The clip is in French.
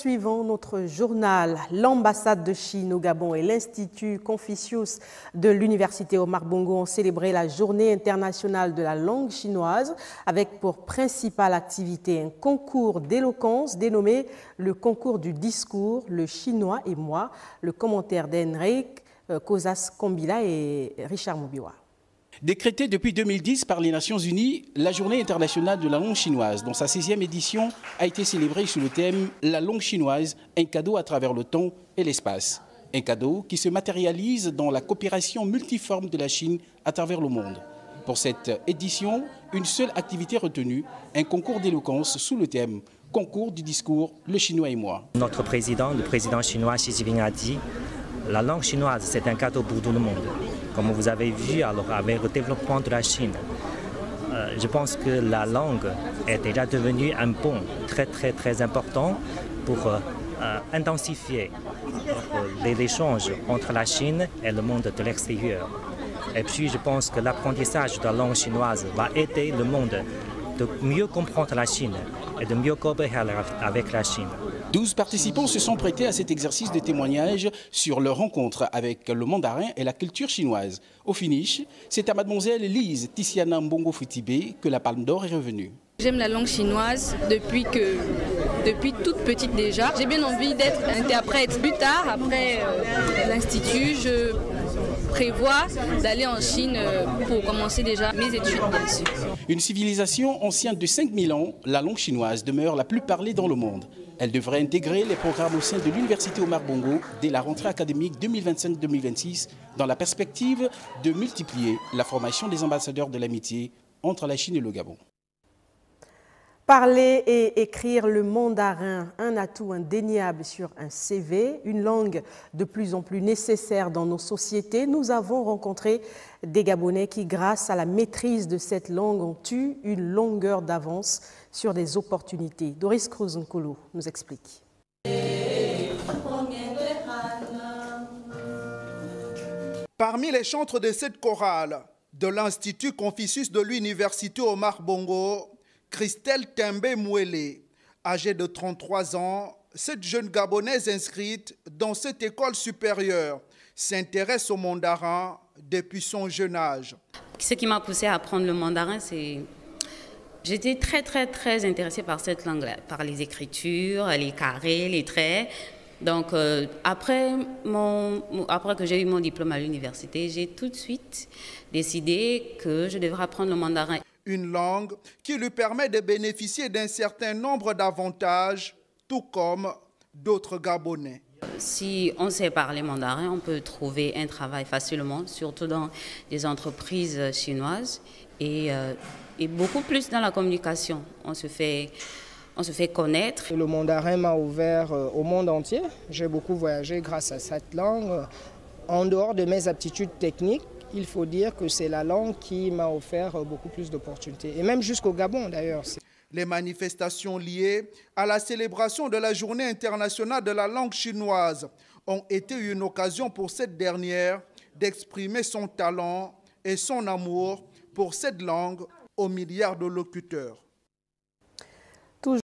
poursuivons notre journal. L'ambassade de Chine au Gabon et l'Institut Confucius de l'Université Omar Bongo ont célébré la Journée internationale de la langue chinoise avec pour principale activité un concours d'éloquence dénommé le concours du discours, le chinois et moi, le commentaire d'Henrik Kozas Kombila et Richard Moubiwa. Décrétée depuis 2010 par les Nations Unies, la Journée internationale de la langue chinoise, dont sa 6e édition, a été célébrée sous le thème « La langue chinoise, un cadeau à travers le temps et l'espace ». Un cadeau qui se matérialise dans la coopération multiforme de la Chine à travers le monde. Pour cette édition, une seule activité retenue, un concours d'éloquence sous le thème « Concours du discours, le chinois et moi ». Notre président, le président chinois Xi Jinping a dit « La langue chinoise, c'est un cadeau pour tout le monde ». Comme vous avez vu, alors avec le développement de la Chine, je pense que la langue est déjà devenue un pont très important pour intensifier les échanges entre la Chine et le monde de l'extérieur. Et puis je pense que l'apprentissage de la langue chinoise va aider le monde de mieux comprendre la Chine et de mieux coopérer avec la Chine. 12 participants se sont prêtés à cet exercice de témoignage sur leur rencontre avec le mandarin et la culture chinoise. Au finish, c'est à mademoiselle Lise Tiziana Mbongo Futibé que la Palme d'Or est revenue. J'aime la langue chinoise depuis toute petite déjà. J'ai bien envie d'être interprète. Plus tard, après l'institut, je prévois d'aller en Chine pour commencer déjà mes études, bien sûr. Une civilisation ancienne de 5000 ans, la langue chinoise demeure la plus parlée dans le monde. Elle devrait intégrer les programmes au sein de l'Université Omar Bongo dès la rentrée académique 2025-2026 dans la perspective de multiplier la formation des ambassadeurs de l'amitié entre la Chine et le Gabon. Parler et écrire le mandarin, un atout indéniable sur un CV, une langue de plus en plus nécessaire dans nos sociétés. Nous avons rencontré des Gabonais qui, grâce à la maîtrise de cette langue, ont eu une longueur d'avance sur des opportunités. Doris Cruz-Nkolo nous explique. Parmi les chantres de cette chorale de l'Institut Confucius de l'Université Omar Bongo, Christelle Tembe Mouele, âgée de 33 ans, cette jeune Gabonaise inscrite dans cette école supérieure s'intéresse au mandarin depuis son jeune âge. Ce qui m'a poussée à apprendre le mandarin, c'est... J'étais très intéressée par cette langue-là, par les écritures, les carrés, les traits. Donc après que j'ai eu mon diplôme à l'université, j'ai tout de suite décidé que je devrais apprendre le mandarin. Une langue qui lui permet de bénéficier d'un certain nombre d'avantages, tout comme d'autres Gabonais. Si on sait parler mandarin, on peut trouver un travail facilement, surtout dans des entreprises chinoises et beaucoup plus dans la communication. On se fait connaître. Le mandarin m'a ouvert au monde entier. J'ai beaucoup voyagé grâce à cette langue. En dehors de mes aptitudes techniques, il faut dire que c'est la langue qui m'a offert beaucoup plus d'opportunités. Et même jusqu'au Gabon d'ailleurs. Les manifestations liées à la célébration de la Journée internationale de la langue chinoise ont été une occasion pour cette dernière d'exprimer son talent et son amour pour cette langue aux milliards de locuteurs.